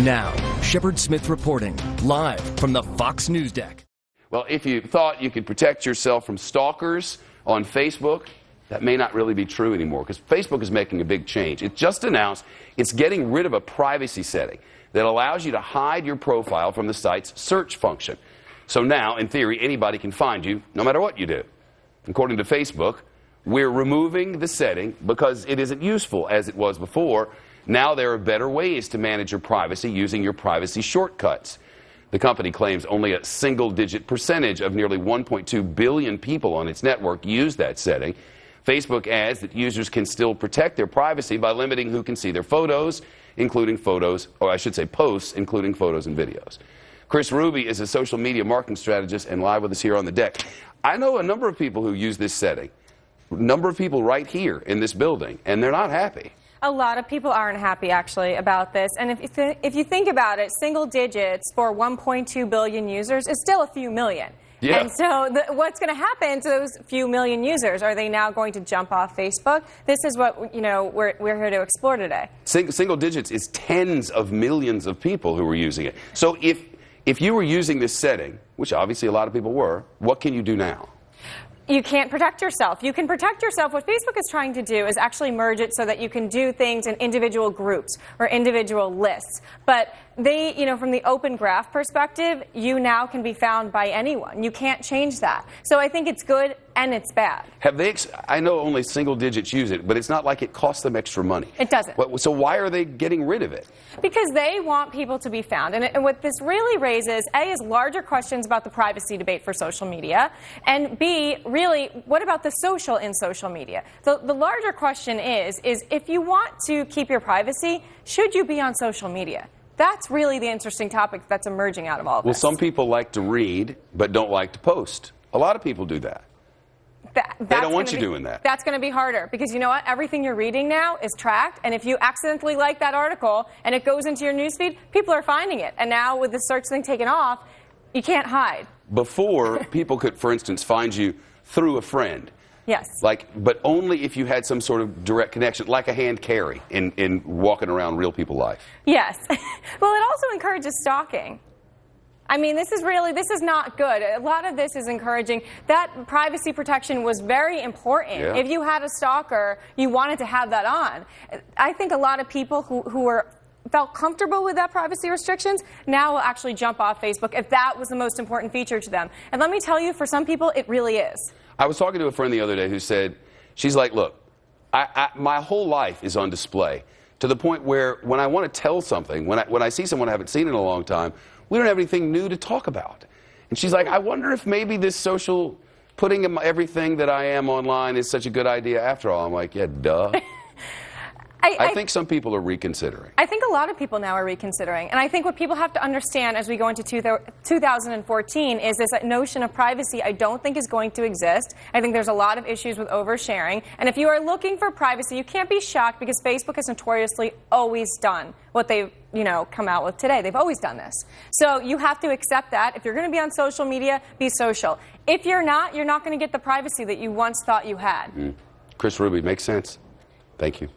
Now, Shepard Smith reporting, live from the Fox News deck. Well, if you thought you could protect yourself from stalkers on Facebook, that may not really be true anymore, because Facebook is making a big change. It just announced it's getting rid of a privacy setting that allows you to hide your profile from the site's search function. So now, in theory, anybody can find you no matter what you do. According to Facebook, we're removing the setting because it isn't useful as it was before. Now there are better ways to manage your privacy using your privacy shortcuts. The company claims only a single-digit percentage of nearly 1.2 billion people on its network use that setting. Facebook adds that users can still protect their privacy by limiting who can see their photos, including photos, or I should say posts, including photos and videos. Kris is a social media marketing strategist and live with us here on the deck. I know a number of people who use this setting, a number of people right here in this building, and they're not happy. A lot of people aren't happy, actually, about this. And if you think about it, single digits for 1.2 billion users is still a few million. Yeah. And so what's going to happen to those few million users? Are they now going to jump off Facebook? This is what, we're here to explore today. Single digits is tens of millions of people who were using it. So if you were using this setting, which obviously a lot of people were, what can you do now? You can't protect yourself. You can protect yourself. What Facebook is trying to do is actually merge it so that you can do things in individual groups or individual lists. But they, from the open graph perspective, you now can be found by anyone. You can't change that. So I think it's good and it's bad. I know only single digits use it, but it's not like it costs them extra money. It doesn't. So why are they getting rid of it? Because they want people to be found. And what this really raises, A, is larger questions about the privacy debate for social media, and B, really, what about the social in social media? The larger question is if you want to keep your privacy, should you be on social media? That's really the interesting topic that's emerging out of all of this. Well, some people like to read, but don't like to post. A lot of people do that. They don't want you doing that. That's going to be harder because you know what? Everything you're reading now is tracked, and if you accidentally like that article and it goes into your newsfeed, people are finding it. And now with the search thing taken off, you can't hide. Before, people could, for instance, find you through a friend. Yes. But only if you had some sort of direct connection, like a hand carry in walking around real people's life. Yes. Well, it also encourages stalking. I mean, this is not good. A lot of this is encouraging. That privacy protection was very important. Yeah. If you had a stalker, you wanted to have that on. I think a lot of people who felt comfortable with that privacy restrictions now will actually jump off Facebook if that was the most important feature to them. And let me tell you, for some people, it really is. I was talking to a friend the other day who said, she's like, look, my whole life is on display to the point where when I want to tell something, when I see someone I haven't seen in a long time, we don't have anything new to talk about. And she's like, I wonder if maybe this social, putting everything that I am online is such a good idea after all. I'm like, yeah, duh. I think some people are reconsidering. I think a lot of people now are reconsidering. And I think what people have to understand as we go into 2014 is this notion of privacy I don't think is going to exist. I think there's a lot of issues with oversharing. And if you are looking for privacy, you can't be shocked because Facebook has notoriously always done what they've come out with today. They've always done this. So you have to accept that. If you're going to be on social media, be social. If you're not going to get the privacy that you once thought you had. Kris, makes sense. Thank you.